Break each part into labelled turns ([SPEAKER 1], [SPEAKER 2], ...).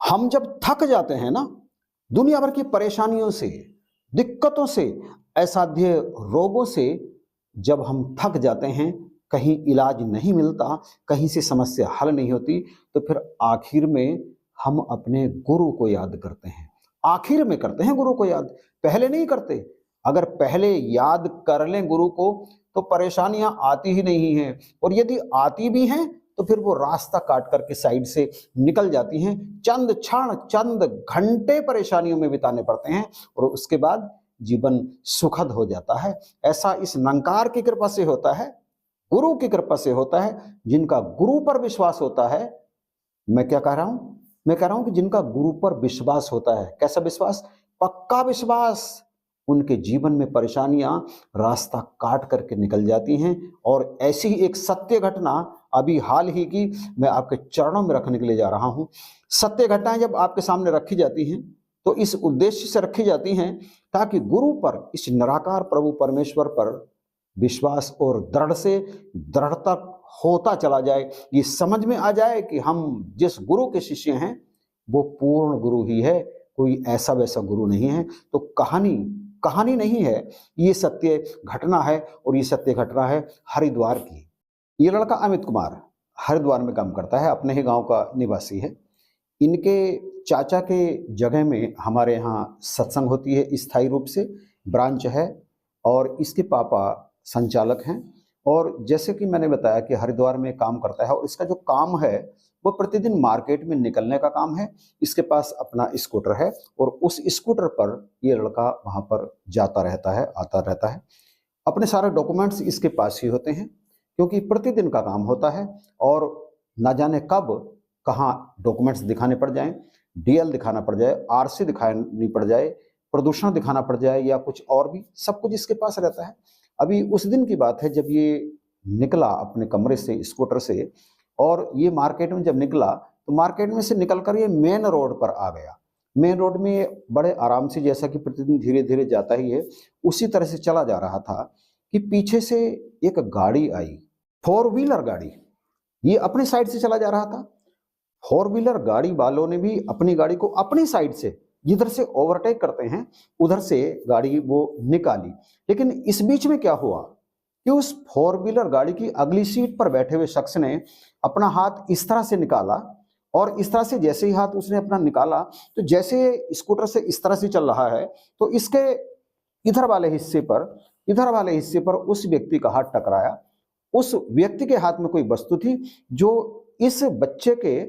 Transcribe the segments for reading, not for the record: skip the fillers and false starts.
[SPEAKER 1] हम जब थक जाते हैं ना, दुनिया भर की परेशानियों से, दिक्कतों से, असाध्य रोगों से जब हम थक जाते हैं, कहीं इलाज नहीं मिलता, कहीं से समस्या हल नहीं होती, तो फिर आखिर में हम अपने गुरु को याद करते हैं। आखिर में करते हैं गुरु को याद, पहले नहीं करते। अगर पहले याद कर लें गुरु को, तो परेशानियां आती ही नहीं हैं, और यदि आती भी हैं तो फिर वो रास्ता काट करके साइड से निकल जाती हैं। चंद क्षण, चंद घंटे परेशानियों में बिताने पड़ते हैं, और उसके बाद जीवन सुखद हो जाता है। ऐसा इस निरंकार की कृपा से होता है, गुरु की कृपा से होता है। जिनका गुरु पर विश्वास होता है, मैं क्या कह रहा हूं, मैं कह रहा हूं कि जिनका गुरु पर विश्वास होता है, कैसा विश्वास, पक्का विश्वास, उनके जीवन में परेशानियां रास्ता काट करके निकल जाती हैं। और ऐसी ही एक सत्य घटना अभी हाल ही की मैं आपके चरणों में रखने के लिए जा रहा हूं। सत्य घटनाएं जब आपके सामने रखी जाती हैं तो इस उद्देश्य से रखी जाती हैं ताकि गुरु पर, इस निराकार प्रभु परमेश्वर पर विश्वास और दृढ़ से दृढ़ता होता चला जाए। ये समझ में आ जाए कि हम जिस गुरु के शिष्य हैं वो पूर्ण गुरु ही है, कोई ऐसा वैसा गुरु नहीं है। तो कहानी कहानी नहीं है, ये सत्य घटना है, और ये सत्य घटना है हरिद्वार की। ये लड़का अमित कुमार हरिद्वार में काम करता है, अपने ही गांव का निवासी है। इनके चाचा के जगह में हमारे यहाँ सत्संग होती है, स्थायी रूप से ब्रांच है, और इसके पापा संचालक हैं। और जैसे कि मैंने बताया कि हरिद्वार में काम करता है, और इसका जो काम है वो प्रतिदिन मार्केट में निकलने का काम है। इसके पास अपना स्कूटर है, और उस स्कूटर पर ये लड़का वहाँ पर जाता रहता है, आता रहता है। अपने सारे डॉक्यूमेंट्स इसके पास ही होते हैं, क्योंकि प्रतिदिन का काम होता है, और ना जाने कब कहाँ डॉक्यूमेंट्स दिखाने पड़ जाएं, डीएल दिखाना पड़ जाए, आरसी दिखानी पड़ जाए, प्रदूषण दिखाना पड़ जाए, या कुछ और भी, सब कुछ इसके पास रहता है। अभी उस दिन की बात है जब ये निकला अपने कमरे से स्कूटर से, और ये मार्केट में जब निकला तो मार्केट में से निकलकर ये मेन रोड पर आ गया। मेन रोड में बड़े आराम से, जैसा कि प्रतिदिन धीरे धीरे जाता ही है, उसी तरह से चला जा रहा था कि पीछे से एक गाड़ी आई, 4 व्हीलर गाड़ी। ये अपनी साइड से चला जा रहा था, 4 व्हीलर गाड़ी वालों ने भी अपनी गाड़ी को अपनी साइड से जिधर से ओवरटेक करते हैं उधर से गाड़ी वो निकाली। लेकिन इस बीच में क्या हुआ कि उस 4 व्हीलर गाड़ी की अगली सीट पर बैठे हुए शख्स ने अपना हाथ इस तरह से निकाला, और इस तरह से जैसे ही हाथ उसने अपना निकाला, तो जैसे स्कूटर से इस तरह से चल रहा है, तो इसके इधर वाले हिस्से पर उस व्यक्ति का हाथ टकराया। उस व्यक्ति के हाथ में कोई वस्तु थी जो इस बच्चे के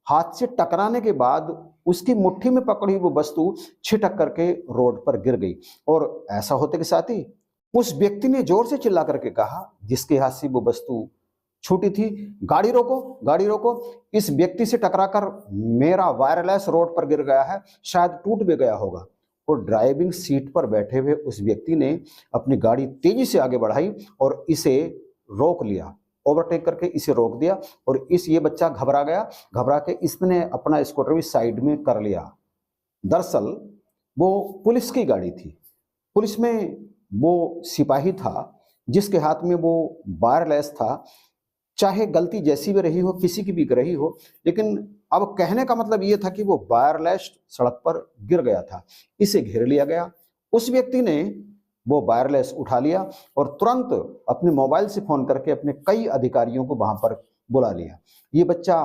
[SPEAKER 1] हाथ से टकराने के बाद उसकी मुट्ठी में पकड़ी वो वस्तु छिटक करके रोड पर गिर गई। और ऐसा होते के साथ ही उस व्यक्ति ने जोर से चिल्ला करके कहा, जिसके हाथ से वो वस्तु छूटी थी, गाड़ी रोको, गाड़ी रोको, इस व्यक्ति से टकराकर मेरा वायरलेस रोड पर गिर गया है, शायद टूट भी गया होगा। और ड्राइविंग सीट पर बैठे हुए उस व्यक्ति ने अपनी गाड़ी तेजी से आगे बढ़ाई और इसे रोक लिया, ओवरटेक करके इसे रोक दिया। और ये बच्चा घबरा गया, घबरा के इसने अपना स्कूटर भी साइड में कर लिया। दरअसल वो पुलिस की गाड़ी थी, पुलिस में वो सिपाही था जिसके हाथ में वो वायरलेस था। चाहे गलती जैसी भी रही हो, किसी की भी रही हो, लेकिन अब कहने का मतलब ये था कि वो वायरलेस सड़क पर गिर गया था, इसे घेर लिया गया। उस व्यक्ति ने वो वायरलेस उठा लिया और तुरंत अपने मोबाइल से फोन करके अपने कई अधिकारियों को वहां पर बुला लिया। ये बच्चा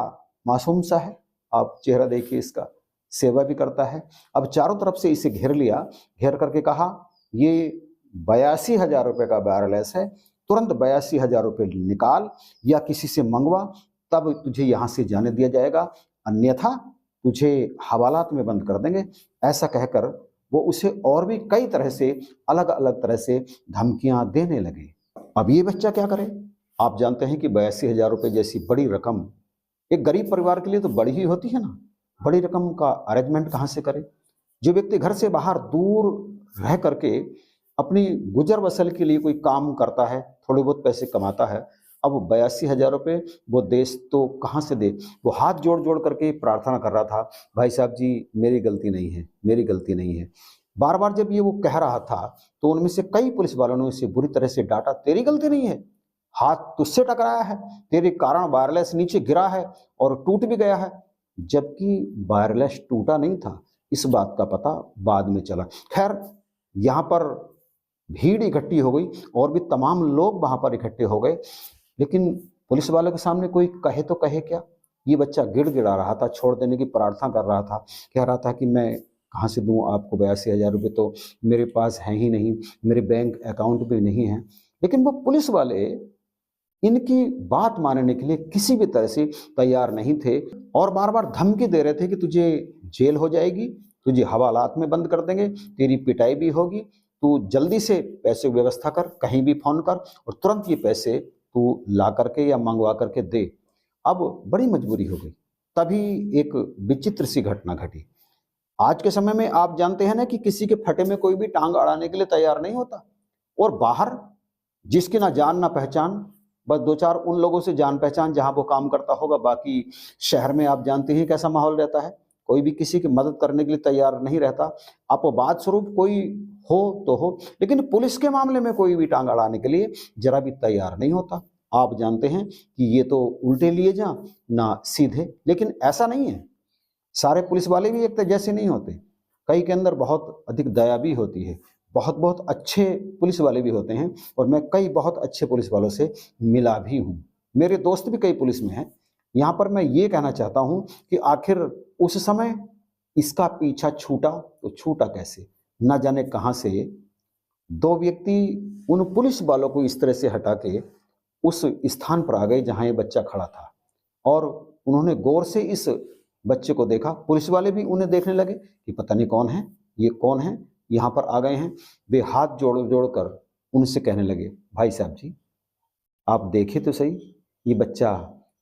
[SPEAKER 1] मासूम सा है, आप चेहरा देखिए इसका, सेवा भी करता है। अब चारों तरफ से इसे घेर लिया, घेर करके कहा ये 82,000 रुपये का वायरलेस है, तुरंत 82,000 रुपये निकाल या किसी से मंगवा, तब तुझे यहाँ से जाने दिया जाएगा, अन्यथा तुझे हवालात में बंद कर देंगे। ऐसा कहकर वो उसे और भी कई तरह से, अलग अलग तरह से धमकियां देने लगे। अब ये बच्चा क्या करे? आप जानते हैं कि 82,000 रुपये जैसी बड़ी रकम एक गरीब परिवार के लिए तो बड़ी ही होती है ना, बड़ी रकम का अरेंजमेंट कहाँ से करे? जो व्यक्ति घर से बाहर दूर रह करके अपनी गुजर बसर के लिए कोई काम करता है, थोड़े बहुत पैसे कमाता है, अब 82,000 रुपये वो देश तो कहाँ से दे? वो हाथ जोड़ जोड़ करके प्रार्थना कर रहा था, भाई साहब जी मेरी गलती नहीं है, मेरी गलती नहीं है। बार बार जब ये वो कह रहा था तो उनमें से कई पुलिस वालों ने उसे बुरी तरह से डांटा, तेरी गलती नहीं है, हाथ तुझसे टकराया है, तेरे कारण वायरलेस नीचे गिरा है और टूट भी गया है, जबकि वायरलेस टूटा नहीं था। इस बात का पता बाद में चला। खैर, यहाँ पर भीड़ इकट्ठी हो गई और भी तमाम लोग वहाँ पर इकट्ठे हो गए, लेकिन पुलिस वालों के सामने कोई कहे तो कहे क्या। ये बच्चा गिड़गिड़ा रहा था, छोड़ देने की प्रार्थना कर रहा था, कह रहा था कि मैं कहाँ से दूँ आपको 82,000 रुपये, तो मेरे पास हैं ही नहीं, मेरे बैंक अकाउंट पे नहीं है। लेकिन वो पुलिस वाले इनकी बात मानने के लिए किसी भी तरह से तैयार नहीं थे और बार बार धमकी दे रहे थे कि तुझे जेल हो जाएगी, तुझे हवालात में बंद कर देंगे, तेरी पिटाई भी होगी, तू जल्दी से पैसे की व्यवस्था कर, कहीं भी फोन कर और तुरंत ये पैसे तू ला करके या मंगवा करके दे। अब बड़ी मजबूरी हो गई। तभी एक विचित्र सी घटना घटी। आज के समय में आप जानते हैं ना कि किसी के फटे में कोई भी टांग अड़ाने के लिए तैयार नहीं होता, और बाहर जिसकी ना जान ना पहचान, बस दो चार उन लोगों से जान पहचान जहां वो काम करता होगा, बाकी शहर में आप जानते हैं कैसा माहौल रहता है, कोई भी किसी की मदद करने के लिए तैयार नहीं रहता। अपवाद स्वरूप कोई हो तो हो, लेकिन पुलिस के मामले में कोई भी टांग अड़ाने के लिए जरा भी तैयार नहीं होता। आप जानते हैं कि ये तो उल्टे लिए जा ना सीधे, लेकिन ऐसा नहीं है। सारे पुलिस वाले भी एक तो जैसे नहीं होते, कई के अंदर बहुत अधिक दया भी होती है, बहुत बहुत अच्छे पुलिस वाले भी होते हैं, और मैं कई बहुत अच्छे पुलिस वालों से मिला भी हूँ। मेरे दोस्त भी कई पुलिस में हैं। यहाँ पर मैं ये कहना चाहता हूँ कि आखिर उस समय इसका पीछा छूटा तो छूटा कैसे, न जाने कहाँ से दो व्यक्ति उन पुलिस वालों को इस तरह से हटा के उस स्थान पर आ गए जहाँ ये बच्चा खड़ा था, और उन्होंने गौर से इस बच्चे को देखा। पुलिस वाले भी उन्हें देखने लगे कि पता नहीं कौन है, ये कौन है, यहाँ पर आ गए हैं। वे हाथ जोड़ जोड़ कर उनसे कहने लगे, भाई साहब जी, आप देखें तो सही, ये बच्चा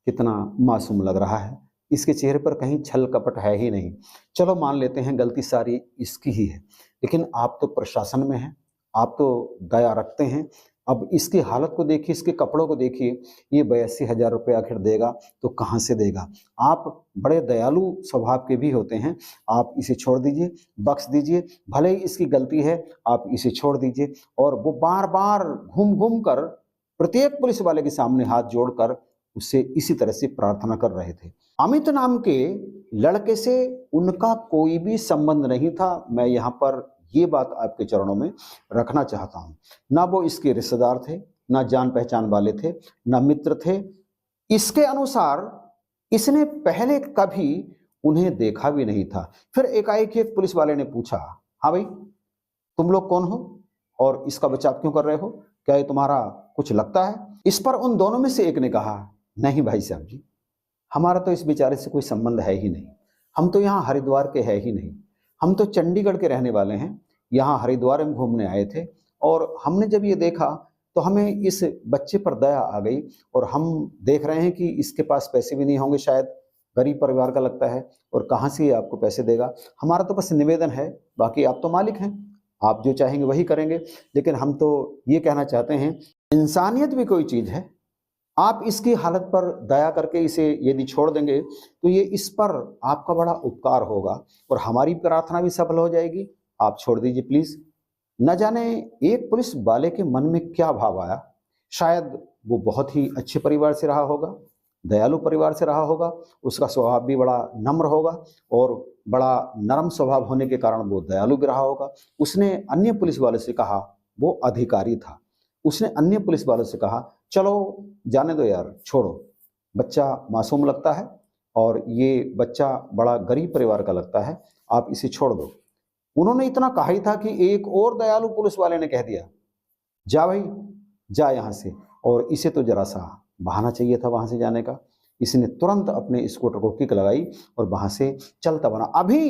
[SPEAKER 1] कितना मासूम लग रहा है, इसके चेहरे पर कहीं छल कपट है ही नहीं। चलो मान लेते हैं गलती सारी इसकी ही है, लेकिन आप तो प्रशासन में हैं, आप तो दया रखते हैं। अब इसकी हालत को देखिए, इसके कपड़ों को देखिए, ये 82,000 रुपये आखिर देगा तो कहाँ से देगा। आप बड़े दयालु स्वभाव के भी होते हैं, आप इसे छोड़ दीजिए, बख्श दीजिए, भले ही इसकी गलती है, आप इसे छोड़ दीजिए। और वो बार बार घूम घूम कर प्रत्येक पुलिस वाले के सामने हाथ जोड़कर उससे इसी तरह से प्रार्थना कर रहे थे। अमित नाम के लड़के से उनका कोई भी संबंध नहीं था। मैं यहाँ पर ये बात आपके चरणों में रखना चाहता हूँ। ना वो इसके रिश्तेदार थे, ना जान पहचान वाले थे, ना मित्र थे। इसके अनुसार इसने पहले कभी उन्हें देखा भी नहीं था। फिर एकाएक एक पुलिस वाले ने पूछा, हाँ भाई, तुम लोग कौन हो और इसका बचाव क्यों कर रहे हो, क्या ये तुम्हारा कुछ लगता है? इस पर उन दोनों में से एक ने कहा, नहीं भाई साहब जी, हमारा तो इस बेचारे से कोई संबंध है ही नहीं, हम तो यहाँ हरिद्वार के है ही नहीं, हम तो चंडीगढ़ के रहने वाले हैं, यहाँ हरिद्वार में घूमने आए थे, और हमने जब ये देखा तो हमें इस बच्चे पर दया आ गई, और हम देख रहे हैं कि इसके पास पैसे भी नहीं होंगे, शायद गरीब परिवार का लगता है, और कहाँ से ये आपको पैसे देगा। हमारा तो बस निवेदन है, बाकी आप तो मालिक हैं, आप जो चाहेंगे वही करेंगे, लेकिन हम तो ये कहना चाहते हैं, इंसानियत भी कोई चीज़ है, आप इसकी हालत पर दया करके इसे यदि छोड़ देंगे तो ये इस पर आपका बड़ा उपकार होगा और हमारी प्रार्थना भी सफल हो जाएगी, आप छोड़ दीजिए प्लीज़। न जाने एक पुलिस वाले के मन में क्या भाव आया, शायद वो बहुत ही अच्छे परिवार से रहा होगा, दयालु परिवार से रहा होगा, उसका स्वभाव भी बड़ा नम्र होगा और बड़ा नरम स्वभाव होने के कारण वो दयालु भी रहा होगा। उसने अन्य पुलिस वाले से कहा, वो अधिकारी था, उसने अन्य पुलिस वालों से कहा, चलो जाने दो यार, छोड़ो, बच्चा मासूम लगता है और ये बच्चा बड़ा गरीब परिवार का लगता है, आप इसे छोड़ दो। उन्होंने इतना कहा ही था कि एक और दयालु पुलिस वाले ने कह दिया, जा भाई जा यहाँ से, और इसे तो जरा सा बहाना चाहिए था वहाँ से जाने का। इसने तुरंत अपने स्कूटर को किक लगाई और वहाँ से चलता बना। अभी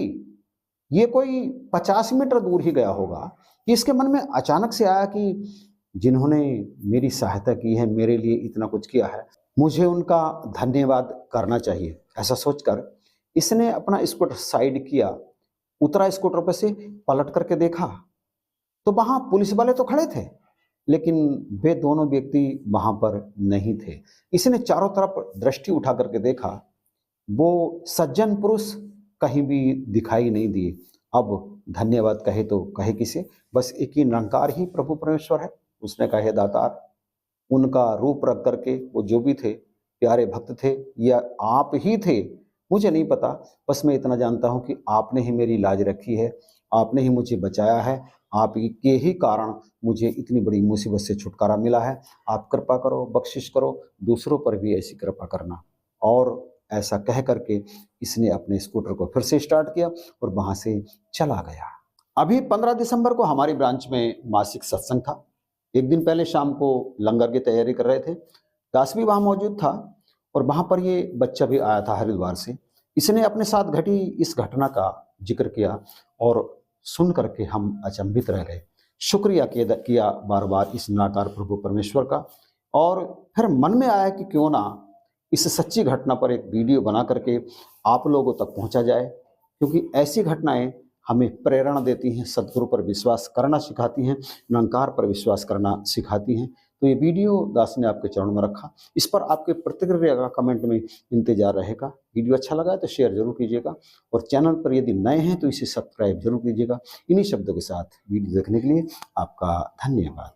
[SPEAKER 1] ये कोई 50 मीटर दूर ही गया होगा कि इसके मन में अचानक से आया कि जिन्होंने मेरी सहायता की है, मेरे लिए इतना कुछ किया है, मुझे उनका धन्यवाद करना चाहिए। ऐसा सोचकर इसने अपना स्कूटर साइड किया, उतरा स्कूटर पर से, पलट करके देखा तो वहाँ पुलिस वाले तो खड़े थे, लेकिन वे दोनों व्यक्ति वहाँ पर नहीं थे। इसने चारों तरफ दृष्टि उठा करके देखा, वो सज्जन पुरुष कहीं भी दिखाई नहीं दिए। अब धन्यवाद कहे तो कहे किसे, बस एक ही निरंकार ही प्रभु परमेश्वर है। उसने कहा, हे दातार, उनका रूप रख करके वो जो भी थे, प्यारे भक्त थे या आप ही थे, मुझे नहीं पता, बस मैं इतना जानता हूँ कि आपने ही मेरी लाज रखी है, आपने ही मुझे बचाया है, आप के ही कारण मुझे इतनी बड़ी मुसीबत से छुटकारा मिला है। आप कृपा करो, बख्शिश करो, दूसरों पर भी ऐसी कृपा करना। और ऐसा कह करके इसने अपने स्कूटर को फिर से स्टार्ट किया और वहाँ से चला गया। अभी 15 दिसंबर को हमारी ब्रांच में मासिक सत्संग था। एक दिन पहले शाम को लंगर की तैयारी कर रहे थे। दास भी वहाँ मौजूद था और वहाँ पर ये बच्चा भी आया था हरिद्वार से। इसने अपने साथ घटी इस घटना का जिक्र किया और सुन करके हम अचंभित रह गए। शुक्रिया किया बार बार इस निराकार प्रभु परमेश्वर का। और फिर मन में आया कि क्यों ना इस सच्ची घटना पर एक वीडियो बना करके आप लोगों तक पहुंचा जाए, क्योंकि ऐसी घटनाएं हमें प्रेरणा देती हैं, सदगुरु पर विश्वास करना सिखाती हैं, निरंकार पर विश्वास करना सिखाती हैं। तो ये वीडियो दास ने आपके चरणों में रखा। इस पर आपके प्रतिक्रिया का कमेंट में इंतजार रहेगा। वीडियो अच्छा लगा है तो शेयर जरूर कीजिएगा और चैनल पर यदि नए हैं तो इसे सब्सक्राइब जरूर कीजिएगा। इन्हीं शब्दों के साथ वीडियो देखने के लिए आपका धन्यवाद।